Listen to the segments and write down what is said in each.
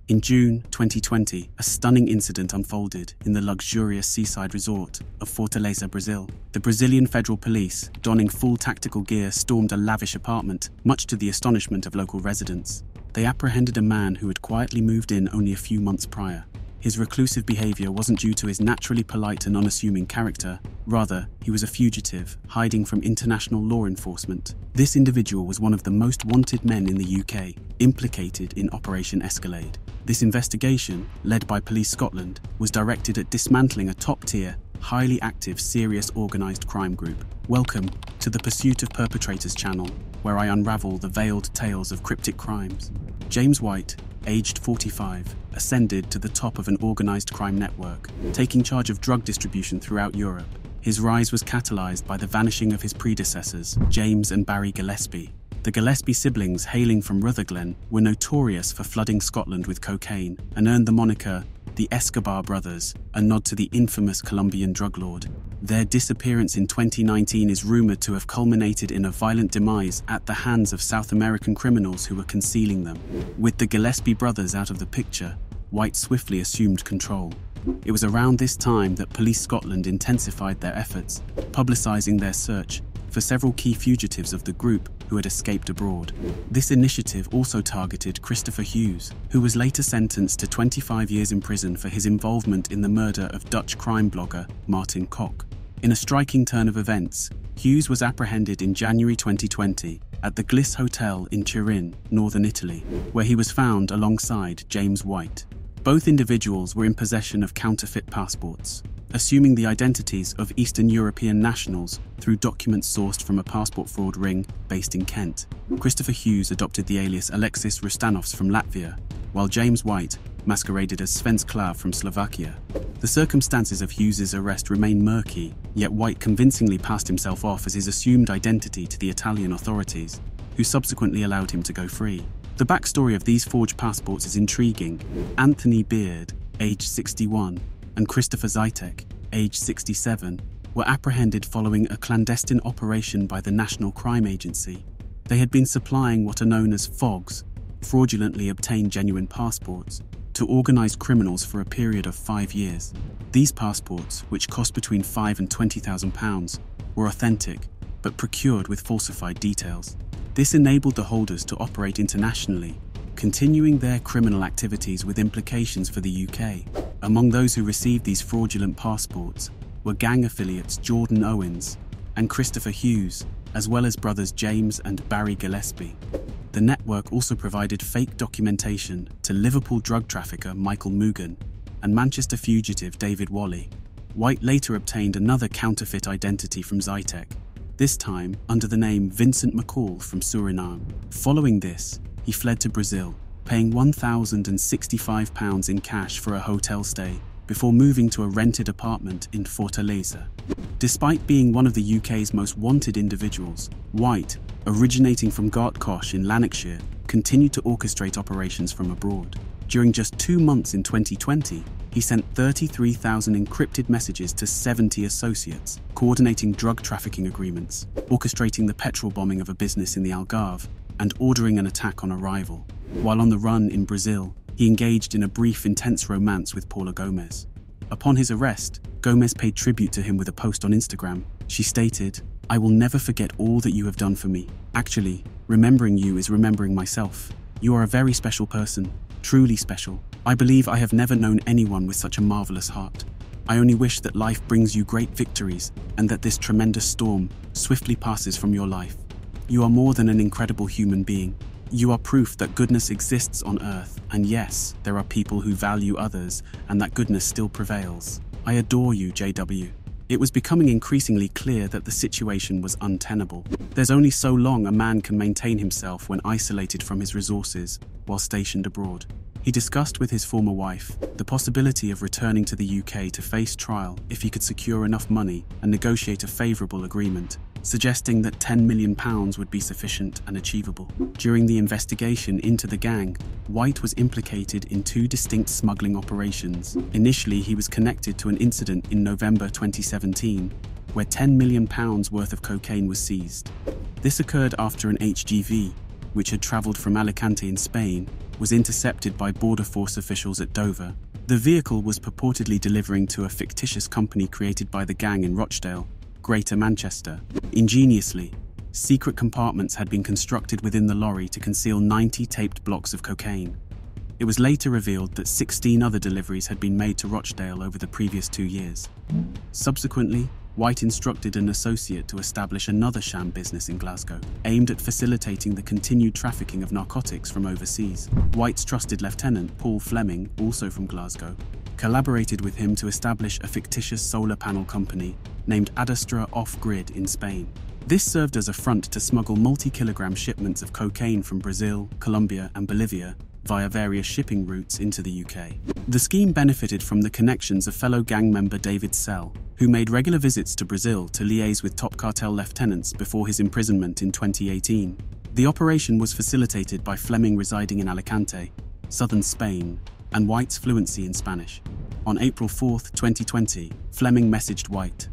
In June 2020, a stunning incident unfolded in the luxurious seaside resort of Fortaleza, Brazil. The Brazilian Federal Police, donning full tactical gear, stormed a lavish apartment, much to the astonishment of local residents. They apprehended a man who had quietly moved in only a few months prior. His reclusive behavior wasn't due to his naturally polite and unassuming character. Rather, he was a fugitive, hiding from international law enforcement. This individual was one of the most wanted men in the UK, implicated in Operation Escalade. This investigation, led by Police Scotland, was directed at dismantling a top-tier, highly active, serious organised crime group. Welcome to the Pursuit of Perpetrators channel, where I unravel the veiled tales of cryptic crimes. James White, aged 45, ascended to the top of an organised crime network, taking charge of drug distribution throughout Europe. His rise was catalysed by the vanishing of his predecessors, James and Barry Gillespie. The Gillespie siblings, hailing from Rutherglen, were notorious for flooding Scotland with cocaine and earned the moniker the Escobar Brothers, a nod to the infamous Colombian drug lord. Their disappearance in 2019 is rumoured to have culminated in a violent demise at the hands of South American criminals who were concealing them. With the Gillespie brothers out of the picture, White swiftly assumed control. It was around this time that Police Scotland intensified their efforts, publicising their search for several key fugitives of the group who had escaped abroad. This initiative also targeted Christopher Hughes, who was later sentenced to 25 years in prison for his involvement in the murder of Dutch crime blogger Martin Koch. In a striking turn of events, Hughes was apprehended in January 2020 at the Gliss Hotel in Turin, northern Italy, where he was found alongside James White. Both individuals were in possession of counterfeit passports, assuming the identities of Eastern European nationals through documents sourced from a passport fraud ring based in Kent. Christopher Hughes adopted the alias Alexis Rustanovs from Latvia, while James White masqueraded as Sven Sklav from Slovakia. The circumstances of Hughes's arrest remain murky, yet White convincingly passed himself off as his assumed identity to the Italian authorities, who subsequently allowed him to go free. The backstory of these forged passports is intriguing. Anthony Beard, aged 61, and Christopher Zytek, aged 67, were apprehended following a clandestine operation by the National Crime Agency. They had been supplying what are known as FOGs, fraudulently obtained genuine passports, to organised criminals for a period of 5 years. These passports, which cost between £5,000 and £20,000, were authentic, but procured with falsified details. This enabled the holders to operate internationally, continuing their criminal activities with implications for the UK. Among those who received these fraudulent passports were gang affiliates Jordan Owens and Christopher Hughes, as well as brothers James and Barry Gillespie. The network also provided fake documentation to Liverpool drug trafficker Michael Mugan and Manchester fugitive David Wally. White later obtained another counterfeit identity from Zytek, this time under the name Vincent McCall from Suriname. Following this, he fled to Brazil, paying £1,065 in cash for a hotel stay before moving to a rented apartment in Fortaleza. Despite being one of the UK's most wanted individuals, White, originating from Gartcosh in Lanarkshire, continued to orchestrate operations from abroad. During just 2 months in 2020, he sent 33,000 encrypted messages to 70 associates, coordinating drug trafficking agreements, orchestrating the petrol bombing of a business in the Algarve, and ordering an attack on a rival. While on the run in Brazil, he engaged in a brief, intense romance with Paula Gomez. Upon his arrest, Gomez paid tribute to him with a post on Instagram. She stated, "I will never forget all that you have done for me. Actually, remembering you is remembering myself. You are a very special person, truly special. I believe I have never known anyone with such a marvelous heart. I only wish that life brings you great victories and that this tremendous storm swiftly passes from your life. You are more than an incredible human being. You are proof that goodness exists on earth, and yes, there are people who value others, and that goodness still prevails. I adore you, JW." It was becoming increasingly clear that the situation was untenable. There's only so long a man can maintain himself when isolated from his resources while stationed abroad. He discussed with his former wife the possibility of returning to the UK to face trial if he could secure enough money and negotiate a favourable agreement, suggesting that £10 million would be sufficient and achievable. During the investigation into the gang, White was implicated in 2 distinct smuggling operations. Initially, he was connected to an incident in November 2017, where £10 million worth of cocaine was seized. This occurred after an HGV, which had travelled from Alicante in Spain, was intercepted by border force officials at Dover. The vehicle was purportedly delivering to a fictitious company created by the gang in Rochdale, Greater Manchester. Ingeniously, secret compartments had been constructed within the lorry to conceal 90 taped blocks of cocaine. It was later revealed that 16 other deliveries had been made to Rochdale over the previous 2 years. Subsequently, White instructed an associate to establish another sham business in Glasgow, aimed at facilitating the continued trafficking of narcotics from overseas. White's trusted lieutenant, Paul Fleming, also from Glasgow, collaborated with him to establish a fictitious solar panel company named Adastra Off-Grid in Spain. This served as a front to smuggle multi-kilogram shipments of cocaine from Brazil, Colombia, and Bolivia via various shipping routes into the UK. The scheme benefited from the connections of fellow gang member David Sell, who made regular visits to Brazil to liaise with top cartel lieutenants before his imprisonment in 2018. The operation was facilitated by Fleming residing in Alicante, southern Spain, and White's fluency in Spanish. On April 4, 2020, Fleming messaged White,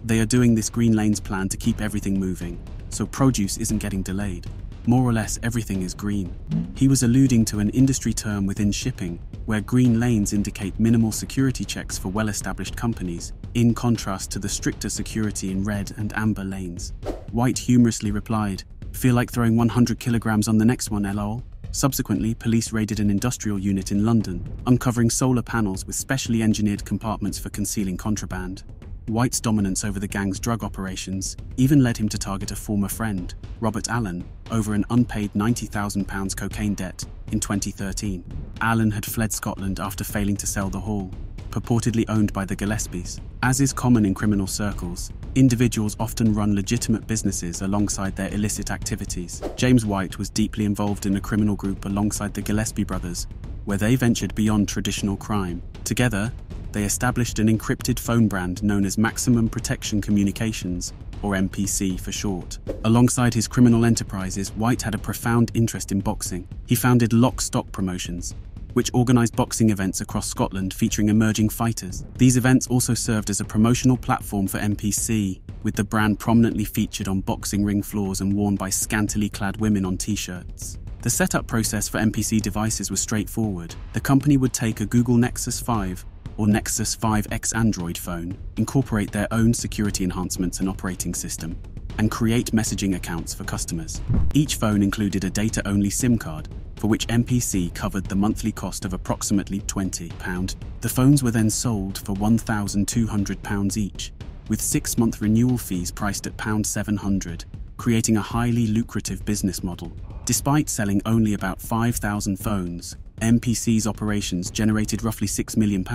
"They are doing this Green Lanes plan to keep everything moving, so produce isn't getting delayed. More or less everything is green." He was alluding to an industry term within shipping, where green lanes indicate minimal security checks for well-established companies, in contrast to the stricter security in red and amber lanes. White humorously replied, "Feel like throwing 100 kilograms on the next one, lol." Subsequently, police raided an industrial unit in London, uncovering solar panels with specially engineered compartments for concealing contraband. White's dominance over the gang's drug operations even led him to target a former friend, Robert Allen, over an unpaid £90,000 cocaine debt in 2013. Allen had fled Scotland after failing to sell the haul, purportedly owned by the Gillespies. As is common in criminal circles, individuals often run legitimate businesses alongside their illicit activities. James White was deeply involved in a criminal group alongside the Gillespie brothers, where they ventured beyond traditional crime. Together, they established an encrypted phone brand known as Maximum Protection Communications, or MPC for short. Alongside his criminal enterprises, White had a profound interest in boxing. He founded Lock Stock Promotions, which organised boxing events across Scotland featuring emerging fighters. These events also served as a promotional platform for MPC, with the brand prominently featured on boxing ring floors and worn by scantily clad women on t-shirts. The setup process for MPC devices was straightforward. The company would take a Google Nexus 5 or Nexus 5X Android phone, incorporate their own security enhancements and operating system, and create messaging accounts for customers. Each phone included a data-only SIM card, for which MPC covered the monthly cost of approximately £20. The phones were then sold for £1,200 each, with 6-month renewal fees priced at £700, creating a highly lucrative business model. Despite selling only about 5,000 phones, MPC's operations generated roughly £6 million.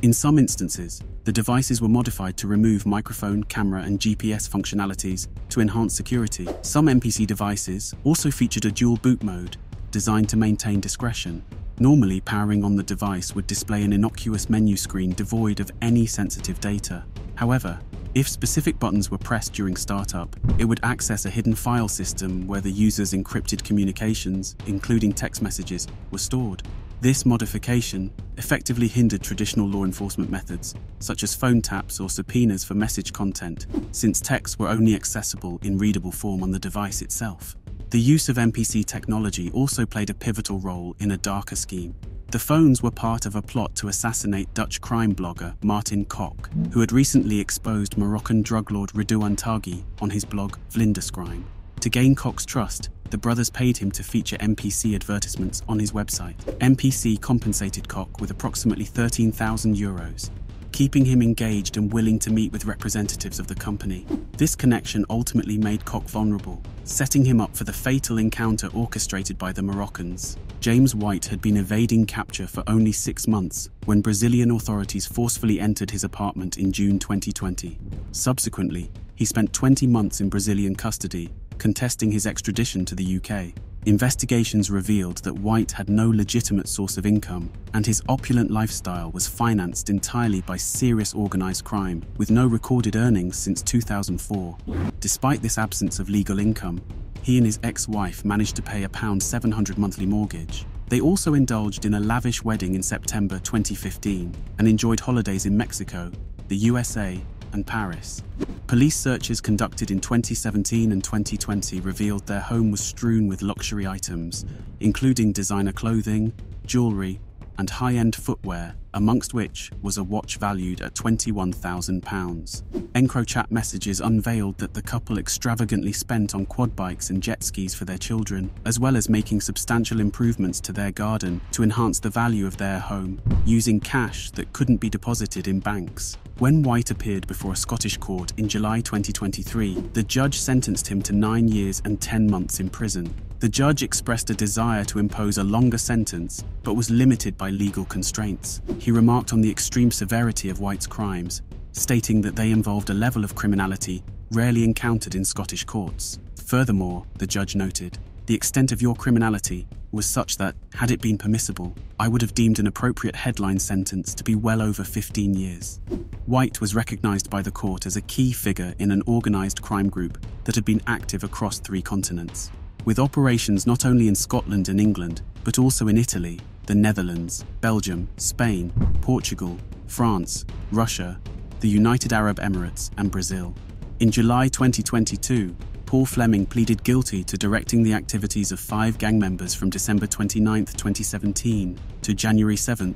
In some instances, the devices were modified to remove microphone, camera, and GPS functionalities to enhance security. Some MPC devices also featured a dual boot mode, designed to maintain discretion. Normally, powering on the device would display an innocuous menu screen devoid of any sensitive data. However, if specific buttons were pressed during startup, it would access a hidden file system where the user's encrypted communications, including text messages, were stored. This modification effectively hindered traditional law enforcement methods, such as phone taps or subpoenas for message content, since texts were only accessible in readable form on the device itself. The use of MPC technology also played a pivotal role in a darker scheme. The phones were part of a plot to assassinate Dutch crime blogger Martin Kok, who had recently exposed Moroccan drug lord Ridouan Taghi on his blog Vlinderscrime. To gain Kok's trust, the brothers paid him to feature MPC advertisements on his website. MPC compensated Kok with approximately €13,000, keeping him engaged and willing to meet with representatives of the company. This connection ultimately made Kok vulnerable, setting him up for the fatal encounter orchestrated by the Moroccans. James White had been evading capture for only 6 months when Brazilian authorities forcefully entered his apartment in June 2020. Subsequently, he spent 20 months in Brazilian custody, contesting his extradition to the UK. Investigations revealed that White had no legitimate source of income, and his opulent lifestyle was financed entirely by serious organised crime, with no recorded earnings since 2004. Despite this absence of legal income, he and his ex-wife managed to pay a £700 monthly mortgage. They also indulged in a lavish wedding in September 2015 and enjoyed holidays in Mexico, the USA, and Paris. Police searches conducted in 2017 and 2020 revealed their home was strewn with luxury items, including designer clothing, jewelry, and high-end footwear, amongst which was a watch valued at £21,000. EncroChat messages unveiled that the couple extravagantly spent on quad bikes and jet skis for their children, as well as making substantial improvements to their garden to enhance the value of their home, using cash that couldn't be deposited in banks. When White appeared before a Scottish court in July 2023, the judge sentenced him to 9 years and 10 months in prison. The judge expressed a desire to impose a longer sentence, but was limited by legal constraints. He remarked on the extreme severity of White's crimes, stating that they involved a level of criminality rarely encountered in Scottish courts. Furthermore, the judge noted, "The extent of your criminality was such that, had it been permissible, I would have deemed an appropriate headline sentence to be well over 15 years. White was recognised by the court as a key figure in an organised crime group that had been active across 3 continents, with operations not only in Scotland and England, but also in Italy, the Netherlands, Belgium, Spain, Portugal, France, Russia, the United Arab Emirates, and Brazil. In July 2022, Paul Fleming pleaded guilty to directing the activities of 5 gang members from December 29, 2017 to January 7,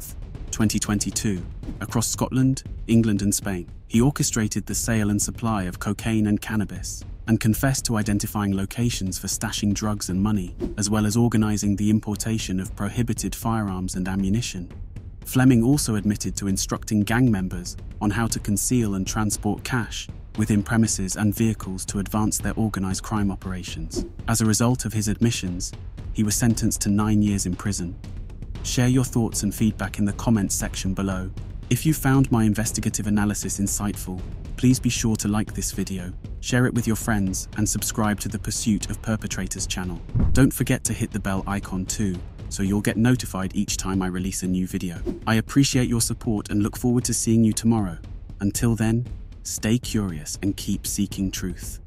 2022, across Scotland, England and Spain. He orchestrated the sale and supply of cocaine and cannabis, and confessed to identifying locations for stashing drugs and money, as well as organising the importation of prohibited firearms and ammunition. Fleming also admitted to instructing gang members on how to conceal and transport cash within premises and vehicles to advance their organised crime operations. As a result of his admissions, he was sentenced to 9 years in prison. Share your thoughts and feedback in the comments section below. If you found my investigative analysis insightful, please be sure to like this video, share it with your friends, and subscribe to the Pursuit of Perpetrators channel. Don't forget to hit the bell icon too, so you'll get notified each time I release a new video. I appreciate your support and look forward to seeing you tomorrow. Until then, stay curious and keep seeking truth.